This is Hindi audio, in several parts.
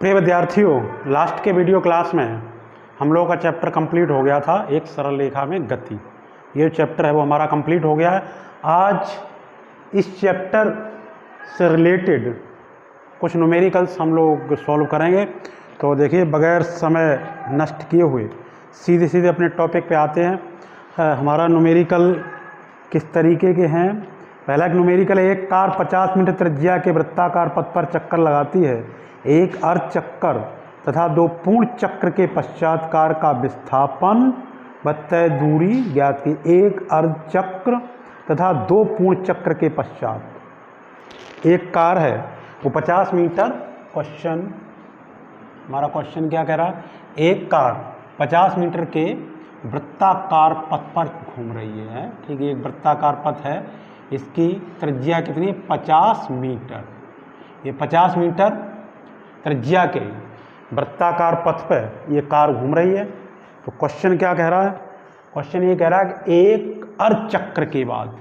प्रिय विद्यार्थियों, लास्ट के वीडियो क्लास में हम लोगों का चैप्टर कंप्लीट हो गया था एक सरल रेखा में गति। ये चैप्टर है वो हमारा कंप्लीट हो गया है। आज इस चैप्टर से रिलेटेड कुछ न्यूमेरिकल्स हम लोग सॉल्व करेंगे। तो देखिए, बगैर समय नष्ट किए हुए सीधे सीधे अपने टॉपिक पे आते हैं। हमारा न्यूमेरिकल किस तरीके के हैं। पहला एक न्यूमेरिकल है, एक कार 50 मीटर त्रिज्या के वृत्ताकार पथ पर चक्कर लगाती है। एक अर्ध चक्कर तथा 2 पूर्ण चक्र के पश्चात कार का विस्थापन व तय दूरी ज्ञात की। एक अर्ध चक्र तथा 2 पूर्ण चक्र के पश्चात एक कार है वो 50 मीटर। हमारा क्वेश्चन क्या कह रहा है, एक कार 50 मीटर के वृत्ताकार पथ पर घूम रही है। ठीक है, एक वृत्ताकार पथ है, इसकी त्रिज्या कितनी है, 50 मीटर। ये 50 मीटर त्रिज्या के वृत्ताकार पथ पर ये कार घूम रही है। तो क्वेश्चन क्या कह रहा है, क्वेश्चन ये कह रहा है कि एक अर्ध चक्र के बाद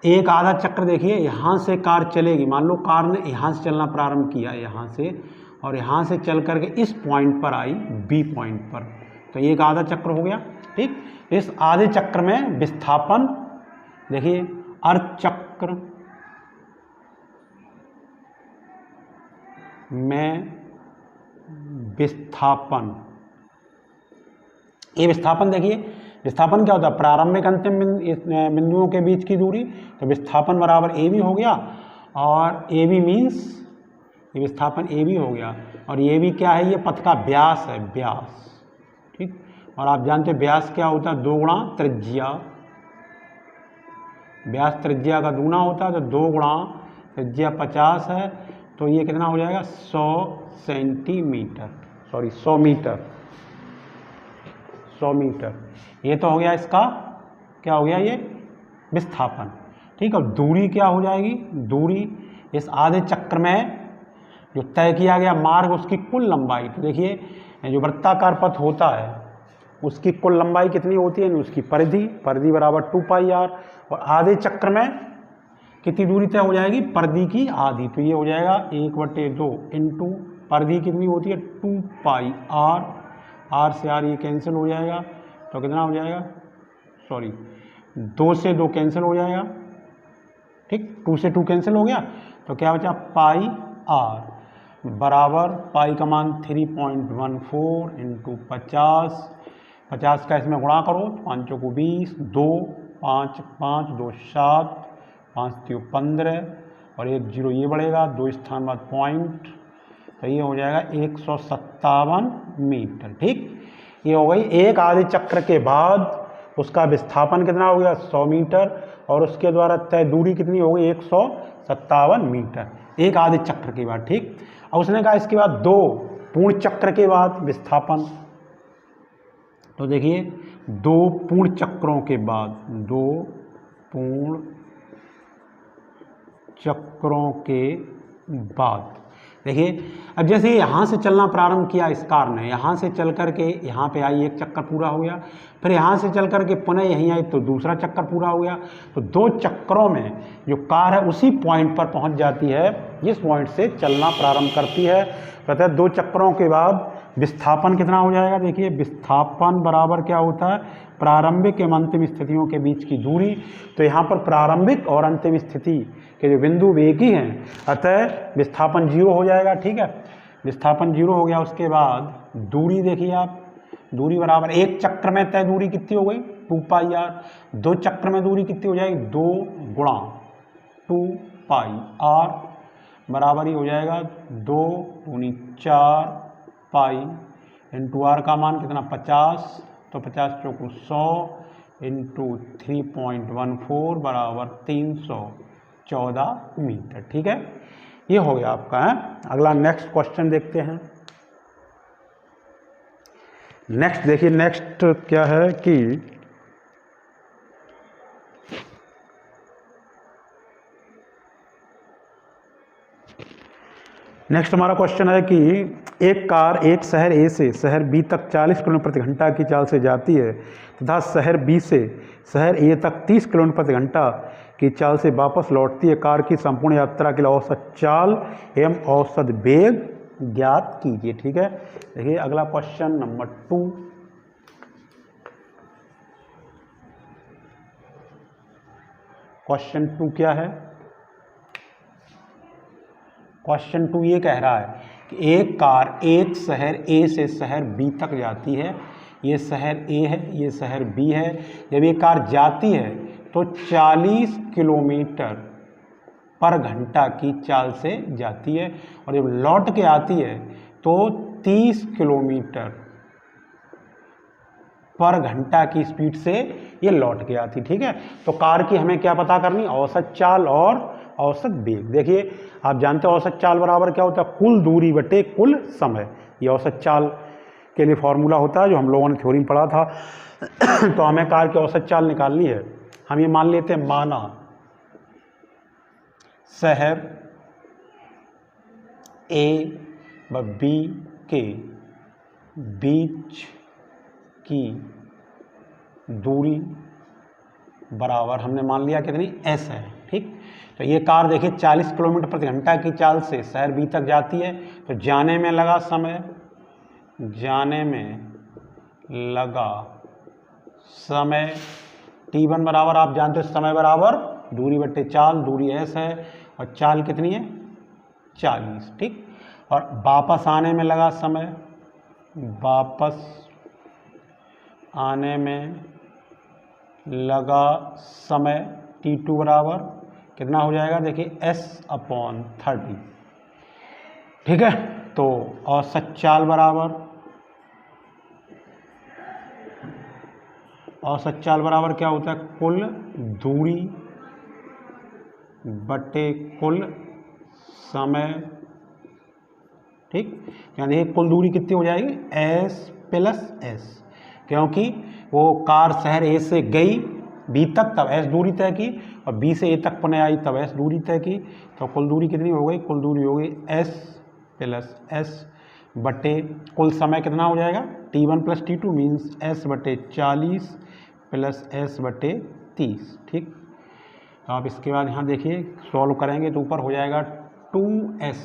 एक आधा चक्र, देखिए यहाँ से कार चलेगी। मान लो कार ने यहाँ से चलना प्रारंभ किया, यहाँ से, और यहाँ से चल करके इस पॉइंट पर आई, बी पॉइंट पर। तो एक आधा चक्र हो गया। ठीक, इस आधे चक्र में विस्थापन, देखिए अर्ध चक्र में विस्थापन, ये विस्थापन, देखिए विस्थापन क्या होता है, प्रारंभिक अंतिम बिंदुओं के बीच की दूरी। तो विस्थापन बराबर ए बी हो गया, और ए बी मीन्स ये विस्थापन ए बी हो गया, और ये भी क्या है, ये पथ का व्यास है, व्यास। ठीक, और आप जानते हैं व्यास क्या होता है, 2 गुणा त्रिज्या। व्यास त्रिज्या का दूना होता है, तो 2 गुणा त्रिज्या 50 है, तो ये कितना हो जाएगा, 100 सेंटीमीटर, सॉरी 100 मीटर। 100 मीटर ये तो हो गया, इसका क्या हो गया, ये विस्थापन। ठीक है, दूरी क्या हो जाएगी, दूरी इस आधे चक्र में जो तय किया गया मार्ग, उसकी कुल लंबाई। तो देखिए जो वृत्ताकार पथ होता है उसकी कुल लंबाई कितनी होती है, उसकी परिधि, परिधि बराबर 2πr, और आधे चक्र में कितनी दूरी तय हो जाएगी, परिधि की आधी। तो ये हो जाएगा 1/2 इंटू परिधि कितनी होती है, 2πr। r से r ये कैंसिल हो जाएगा, तो कितना हो जाएगा, सॉरी 2 से 2 कैंसिल हो जाएगा। ठीक, 2 से 2 कैंसिल हो गया, तो क्या बचा, πr बराबर पाई का मान 3.14 इंटू 50 का इसमें गुणा करो, 5 को 20, 2 5 5 2 7 5 3 15, और 1 0 ये बढ़ेगा, 2 स्थान बाद पॉइंट, तो ये हो जाएगा 157 मीटर। ठीक, ये हो गई एक आधे चक्र के बाद उसका विस्थापन कितना हो गया, 100 मीटर, और उसके द्वारा तय दूरी कितनी हो गई, 157 मीटर, एक आधे चक्र के बाद। ठीक, और उसने कहा इसके बाद 2 पूर्ण चक्र के बाद विस्थापन। तो देखिए 2 पूर्ण चक्रों के बाद, 2 पूर्ण चक्रों के बाद, देखिए अब जैसे यहाँ से चलना प्रारंभ किया इस कार ने, यहाँ से चल करके यहाँ पे आई, एक चक्कर पूरा हो गया, फिर यहाँ से चल करके पुनः यहीं आई तो दूसरा चक्कर पूरा हो गया। तो 2 चक्करों में जो कार है उसी पॉइंट पर पहुँच जाती है, जिस पॉइंट से चलना प्रारंभ करती है। कहते हैं 2 चक्करों के बाद विस्थापन कितना हो जाएगा, देखिए विस्थापन बराबर क्या होता है, प्रारंभिक एवं अंतिम स्थितियों के बीच की दूरी। तो यहाँ पर प्रारंभिक और अंतिम स्थिति के जो बिंदु एक ही हैं, अतः विस्थापन 0 हो जाएगा। ठीक है, विस्थापन 0 हो गया। उसके बाद दूरी देखिए आप, दूरी बराबर एक चक्र में तय दूरी कितनी हो गई, 2πr। 2 चक्र में दूरी कितनी हो जाएगी, 2 गुणा 2πr बराबर ही हो जाएगा 2 दूनी 4 पाई इंटू आर का मान कितना, 50, तो 50 चौको 100 इंटू 3.14 बराबर 314 मीटर। ठीक है, ये हो गया आपका है। अगला नेक्स्ट क्वेश्चन देखते हैं। नेक्स्ट देखिए, नेक्स्ट क्या है कि नेक्स्ट हमारा क्वेश्चन है कि एक कार एक शहर ए से शहर बी तक 40 किलोमीटर प्रति घंटा की चाल से जाती है तथा शहर बी से शहर ए तक 30 किलोमीटर प्रति घंटा की चाल से वापस लौटती है। कार की संपूर्ण यात्रा के लिए औसत चाल एवं औसत वेग ज्ञात कीजिए। ठीक है, देखिए अगला क्वेश्चन नंबर 2। क्वेश्चन 2 क्या है? क्वेश्चन 2 ये कह रहा है कि एक कार एक शहर ए से शहर बी तक जाती है। ये शहर ए है, ये शहर बी है। जब ये कार जाती है तो 40 किलोमीटर पर घंटा की चाल से जाती है, और जब लौट के आती है तो 30 किलोमीटर पर घंटा की स्पीड से ये लौट के आती। ठीक है, तो कार की हमें क्या पता करनी? औसत चाल और औसत वेग। देखिए आप जानते हो औसत चाल बराबर क्या होता है? कुल दूरी बटे कुल समय। ये औसत चाल के लिए फॉर्मूला होता है जो हम लोगों ने थ्योरी में पढ़ा था। तो हमें कार की औसत चाल निकालनी है। हम ये मान लेते हैं, माना शहर ए व बी के बीच की दूरी बराबर, हमने मान लिया कितनी? एस है। ठीक, तो ये कार देखिए 40 किलोमीटर प्रति घंटा की चाल से शहर बी तक जाती है। तो जाने में लगा समय, जाने में लगा समय t1 बराबर, आप जानते हो समय बराबर दूरी बट्टे चाल, दूरी एस है और चाल कितनी है? 40। ठीक, और वापस आने में लगा समय, वापस आने में लगा समय t2 बराबर कितना हो जाएगा? देखिए s/30। ठीक है, तो औसत चाल बराबर, औसत चाल बराबर क्या होता है? कुल दूरी बटे कुल समय। ठीक, यानी देखिए कुल दूरी कितनी हो जाएगी? s + s, क्योंकि वो कार शहर ए से गई बी तक तब s दूरी तय की, और बी से ए तक पुनः आई तब s दूरी तय की। तो कुल दूरी कितनी हो गई? कुल दूरी हो गई s + s बटे कुल समय कितना हो जाएगा? t1 + t2 means s/40 + s/30। ठीक, तो आप इसके बाद यहाँ देखिए सॉल्व करेंगे तो ऊपर हो जाएगा 2s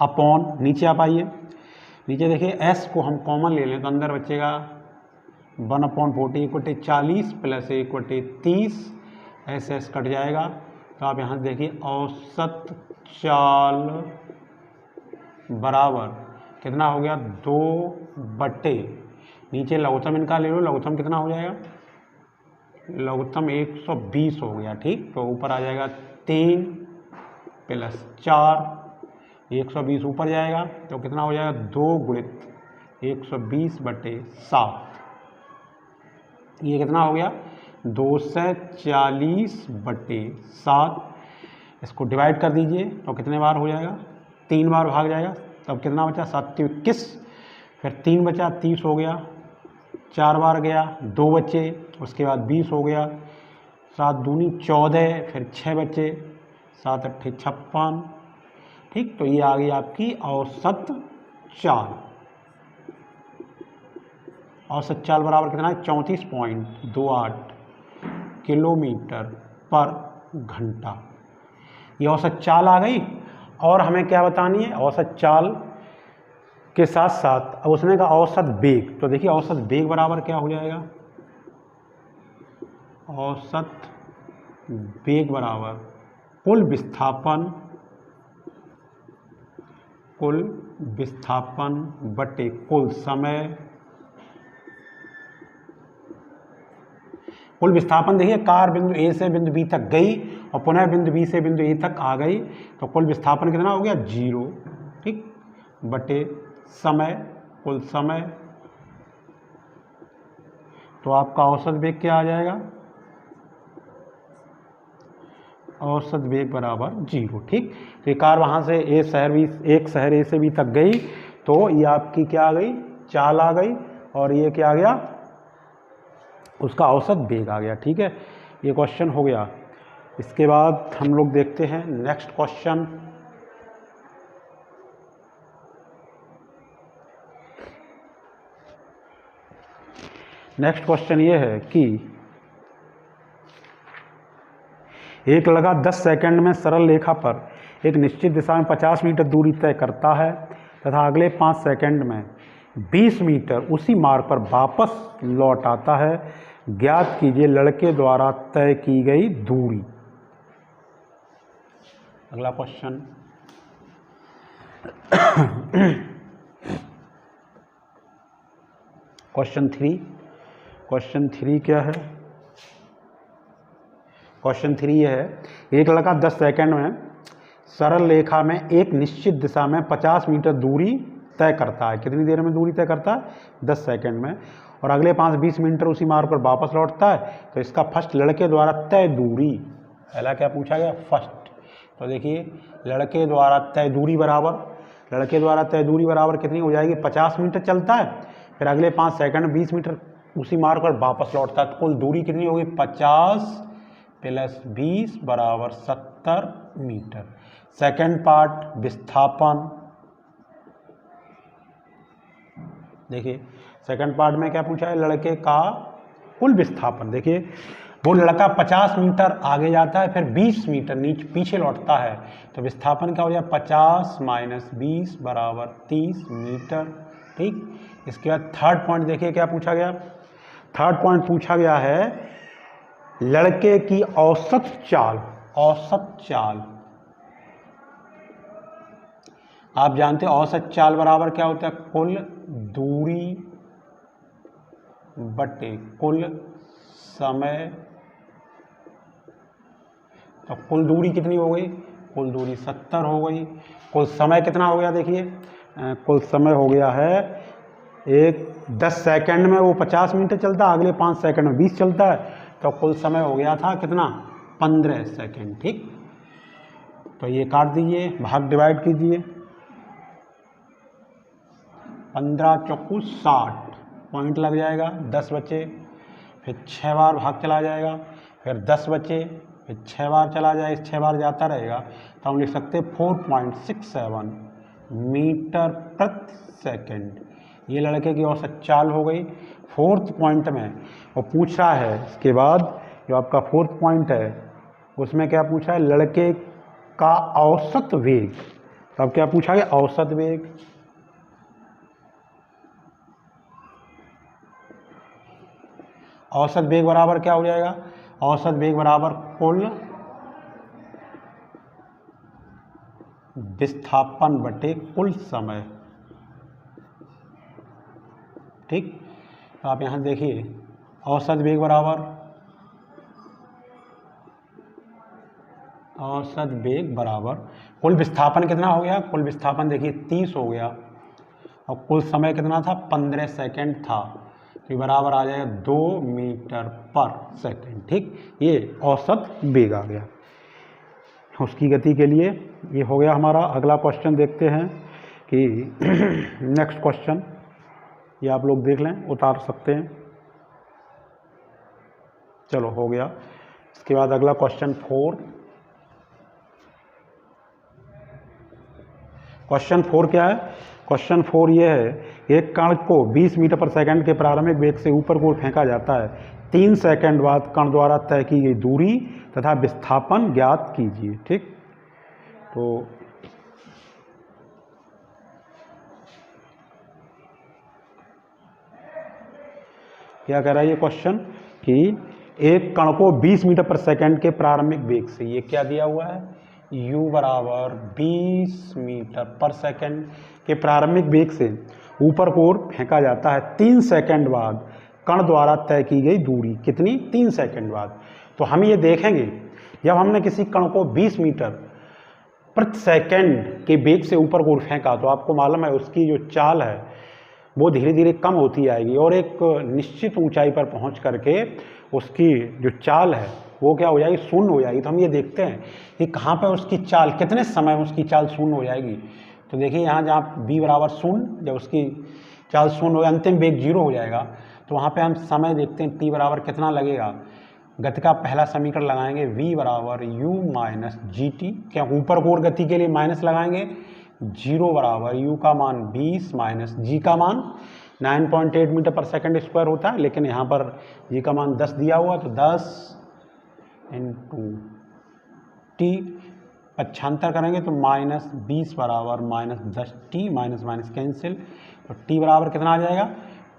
अपॉन, नीचे आप आइए, नीचे देखिए s को हम कॉमन ले लें तो अंदर बचेगा 1/40 = 40 + 1/30, s कट जाएगा। तो आप यहाँ देखिए औसत चाल बराबर कितना हो गया? 2 बटे, नीचे लघुत्तम इनका ले लो, लघुत्तम कितना हो जाएगा? लघुत्तम 120 हो गया। ठीक, तो ऊपर आ जाएगा 3 + 4, 120 ऊपर जाएगा तो कितना हो जाएगा? 2 × 120/7। ये कितना हो गया? 240/7। इसको डिवाइड कर दीजिए तो कितने बार हो जाएगा? 3 बार भाग जाएगा। तब कितना बचा? 7 × 21, फिर 3 बचा, 30 हो गया, 4 बार गया, 2 बचे, उसके बाद 20 हो गया, 7 दूनी 14, फिर 6 बचे, 7 × 8 = 56। ठीक, तो ये आ गई आपकी औसत चाल। औसत चाल बराबर कितना है? 34.28 किलोमीटर पर घंटा। ये औसत चाल आ गई। और हमें क्या बतानी है? औसत चाल के साथ साथ अब उसने कहा औसत वेग। तो देखिए औसत वेग बराबर क्या हो जाएगा? औसत वेग बराबर कुल विस्थापन बटे कुल समय। कुल विस्थापन देखिए कार बिंदु ए से बिंदु बी तक गई और पुनः बिंदु बी से बिंदु ए तक आ गई, तो कुल विस्थापन कितना हो गया? 0। ठीक, बटे समय, कुल समय। तो आपका औसत वेग क्या आ जाएगा? औसत वेग बराबर 0। ठीक, तो ये कार वहाँ से एक शहर ए से बी तक गई तो ये आपकी क्या आ गई? चाल आ गई, और ये क्या आ गया? उसका औसत वेग आ गया। ठीक है, ये क्वेश्चन हो गया। इसके बाद हम लोग देखते हैं नेक्स्ट क्वेश्चन। नेक्स्ट क्वेश्चन ये है कि एक लगा 10 सेकंड में सरल रेखा पर एक निश्चित दिशा में 50 मीटर दूरी तय करता है तथा अगले 5 सेकंड में 20 मीटर उसी मार्ग पर वापस लौट आता है, ज्ञात कीजिए लड़के द्वारा तय की गई दूरी। अगला क्वेश्चन क्वेश्चन थ्री क्या है? क्वेश्चन 3 ये है, एक लड़का 10 सेकंड में सरल रेखा में एक निश्चित दिशा में 50 मीटर दूरी तय करता है। कितनी देर में दूरी तय करता है? 10 सेकंड में। और अगले 20 मीटर उसी मार्ग पर वापस लौटता है, तो इसका फर्स्ट लड़के द्वारा तय दूरी, पहला क्या पूछा गया? फर्स्ट। तो देखिए लड़के द्वारा तय दूरी बराबर कितनी हो जाएगी? 50 मीटर चलता है, फिर अगले 5 सेकंड 20 मीटर उसी मार्ग पर वापस लौटता है, तो कुल दूरी कितनी होगी? 50 + 20 = 70 मीटर। सेकंड पार्ट विस्थापन, देखिए सेकंड पार्ट में क्या पूछा है? लड़के का कुल विस्थापन। देखिए वो लड़का 50 मीटर आगे जाता है, फिर 20 मीटर नीचे पीछे लौटता है, तो विस्थापन क्या हो जाए? 50 - 20 = 30 मीटर। ठीक, इसके बाद थर्ड पॉइंट देखिए क्या पूछा गया? थर्ड पॉइंट पूछा गया है लड़के की औसत चाल। आप जानते हैं औसत चाल बराबर क्या होता है? कुल दूरी बटे कुल समय। तो कुल दूरी कितनी हो गई? कुल दूरी 70 हो गई। कुल समय कितना हो गया? देखिए कुल समय हो गया है 10 सेकंड में वो 50 मीटर चलता है, अगले 5 सेकंड में 20 चलता है, तो कुल समय हो गया था कितना? 15 सेकंड। ठीक, तो ये काट दीजिए, भाग डिवाइड कीजिए, 15 चौकू 60 पॉइंट लग जाएगा, 10 बचे, फिर 6 बार भाग चला जाएगा, फिर 10 बचे, फिर 6 बार चला जाएगा, 6 बार जाता रहेगा, तो हम लिख सकते हैं 4.67 मीटर प्रति सेकंड। ये लड़के की औसत चाल हो गई। फोर्थ पॉइंट में वो पूछ रहा है, इसके बाद जो आपका फोर्थ पॉइंट है उसमें क्या पूछा है? लड़के का औसत वेग। तो अब क्या पूछा गया? औसत वेग। औसत वेग बराबर क्या हो जाएगा? औसत वेग बराबर कुल विस्थापन बटे कुल समय। ठीक, तो आप यहाँ देखिए औसत वेग बराबर कुल विस्थापन कितना हो गया? कुल विस्थापन देखिए 30 हो गया, और कुल समय कितना था? 15 सेकंड था, तो बराबर आ जाएगा 2 मीटर पर सेकंड। ठीक, ये औसत वेग आ गया उसकी गति के लिए। ये हो गया हमारा। अगला क्वेश्चन देखते हैं कि नेक्स्ट क्वेश्चन, ये आप लोग देख लें, उतार सकते हैं। चलो हो गया। इसके बाद अगला क्वेश्चन 4। क्वेश्चन 4 क्या है? क्वेश्चन 4 ये है, एक कण को 20 मीटर पर सेकंड के प्रारंभिक वेग से ऊपर की ओर फेंका जाता है। 3 सेकंड बाद कण द्वारा तय की गई दूरी तथा विस्थापन ज्ञात कीजिए। ठीक, तो क्या कह रहा है ये क्वेश्चन कि एक कण को 20 मीटर पर सेकंड के प्रारंभिक वेग से, ये क्या दिया हुआ है? u बराबर 20 मीटर पर सेकंड के प्रारंभिक वेग से ऊपर की ओर फेंका जाता है 3 सेकंड बाद कण द्वारा तय की गई दूरी। कितनी? 3 सेकंड बाद। तो हम ये देखेंगे जब हमने किसी कण को 20 मीटर प्रति सेकंड के वेग से ऊपर की ओर फेंका, तो आपको मालूम है उसकी जो चाल है वो धीरे धीरे कम होती आएगी, और एक निश्चित ऊंचाई पर पहुंच करके उसकी जो चाल है वो क्या हो जाएगी? शून्य हो जाएगी। तो हम ये देखते हैं कि कहाँ पर उसकी चाल, कितने समय में उसकी चाल शून्य हो जाएगी। तो देखिए यहाँ जहाँ b बराबर 0, जब उसकी चाल शून्य हो, अंतिम वेग 0 हो जाएगा, तो वहाँ पे हम समय देखते हैं t बराबर कितना लगेगा। गति का पहला समीकरण लगाएंगे, v बराबर u - gt, क्या ऊपर की ओर गति के लिए माइनस लगाएंगे, 0 बराबर u का मान 20 - g का मान 9.8 मीटर पर सेकंड स्क्वायर होता है, लेकिन यहाँ पर g का मान 10 दिया हुआ, तो 10 × t पक्षांतर करेंगे तो -20 बराबर -10t, माइनस माइनस कैंसिल, तो t बराबर कितना आ जाएगा,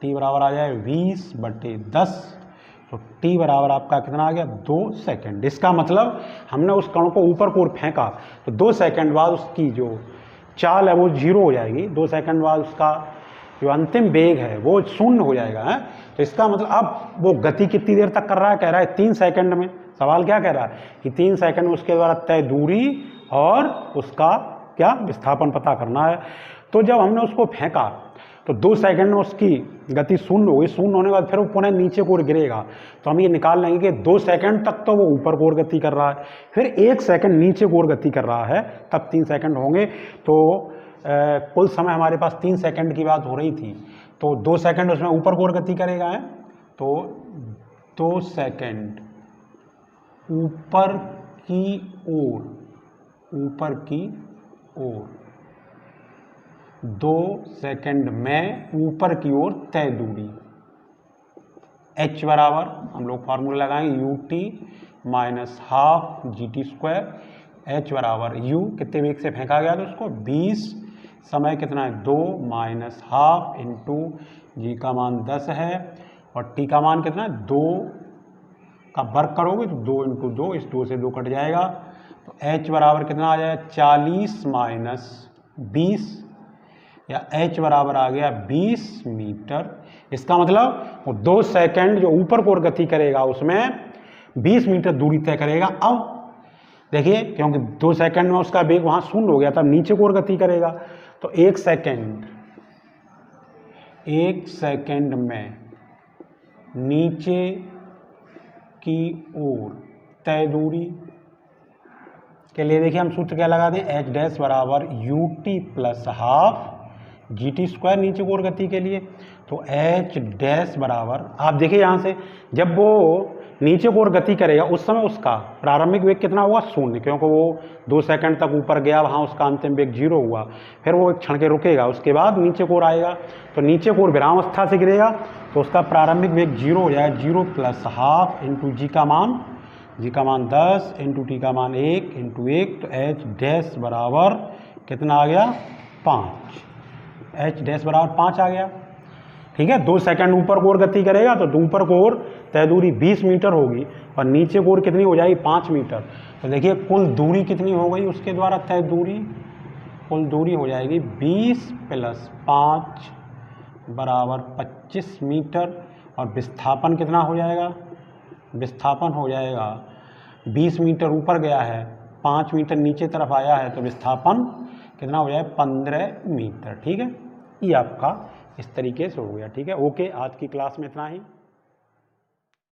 t बराबर आ जाएगा 20/10, तो t बराबर आपका कितना आ गया 2 सेकंड। इसका मतलब हमने उस कण को ऊपर की ओर फेंका तो 2 सेकंड बाद उसकी जो चाल है वो 0 हो जाएगी, 2 सेकंड बाद उसका जो अंतिम वेग है वो 0 हो जाएगा है। तो इसका मतलब अब वो गति कितनी देर तक कर रहा है, कह रहा है 3 सेकंड में। सवाल क्या कह रहा है कि 3 सेकंड में उसके द्वारा तय दूरी और उसका क्या विस्थापन पता करना है। तो जब हमने उसको फेंका तो 2 सेकंड में उसकी गति 0 हो गई, 0 होने के बाद फिर वो पुनः नीचे की ओर गिरेगा, तो हम ये निकाल लेंगे कि 2 सेकंड तक तो वो ऊपर की ओर गति कर रहा है, फिर 1 सेकंड नीचे की ओर गति कर रहा है, तब 3 सेकंड होंगे। तो कुल समय हमारे पास 3 सेकंड की बात हो रही थी, तो 2 सेकंड उसमें ऊपर की ओर गति करेगा है, तो 2 सेकंड ऊपर की ओर, ऊपर की ओर, 2 सेकंड में ऊपर की ओर तय दूरी, h बराबर हम लोग फार्मूला लगाएंगे ut minus half GT², h बराबर u कितने वेग से फेंका गया तो उसको 20, समय कितना है 2 माइनस हाफ इंटू जी का मान 10 है और t का मान कितना है 2 का वर्ग करोगे तो 2 इंटू 2, इस 2 से 2 कट जाएगा, तो h बराबर कितना आ जाएगा 40 माइनस 20, या h बराबर आ गया 20 मीटर। इसका मतलब वो 2 सेकंड जो ऊपर की ओर गति करेगा उसमें 20 मीटर दूरी तय करेगा। अब देखिए क्योंकि 2 सेकंड में उसका वेग वहाँ 0 हो गया, तब नीचे की ओर गति करेगा, तो 1 सेकंड में नीचे की ओर तय दूरी के लिए देखिए हम सूत्र क्या लगा दें, h डैश बराबर ut प्लस हाफ GT² नीचे की ओर गति के लिए, तो h डैश बराबर आप देखिए यहाँ से जब वो नीचे की ओर गति करेगा उस समय उसका प्रारंभिक वेग कितना हुआ 0, क्योंकि वो 2 सेकंड तक ऊपर गया, वहाँ उसका अंतिम वेग 0 हुआ, फिर वो एक क्षण के रुकेगा, उसके बाद नीचे की ओर आएगा, तो नीचे की ओर विरामावस्था से गिरेगा, तो उसका प्रारंभिक वेग 0 हो जाएगा, 0 प्लस हाफ इंटू जी का मान 10 इंटू टी का मान 1 इंटू 1, तो h डैश बराबर कितना आ गया 5, h डैश बराबर 5 आ गया। ठीक है, 2 सेकंड ऊपर की ओर गति करेगा तो ऊपर की ओर तय दूरी 20 मीटर होगी और नीचे की ओर कितनी हो जाएगी 5 मीटर। तो देखिए कुल दूरी कितनी हो गई उसके द्वारा तय दूरी, कुल दूरी हो जाएगी 20 प्लस 5 बराबर 25 मीटर, और विस्थापन कितना हो जाएगा, विस्थापन हो जाएगा 20 मीटर ऊपर गया है, 5 मीटर नीचे तरफ आया है, तो विस्थापन कितना हो जाएगा 15 मीटर। ठीक है, ये आपका इस तरीके से हो गया। ठीक है, ओके, आज की क्लास में इतना ही।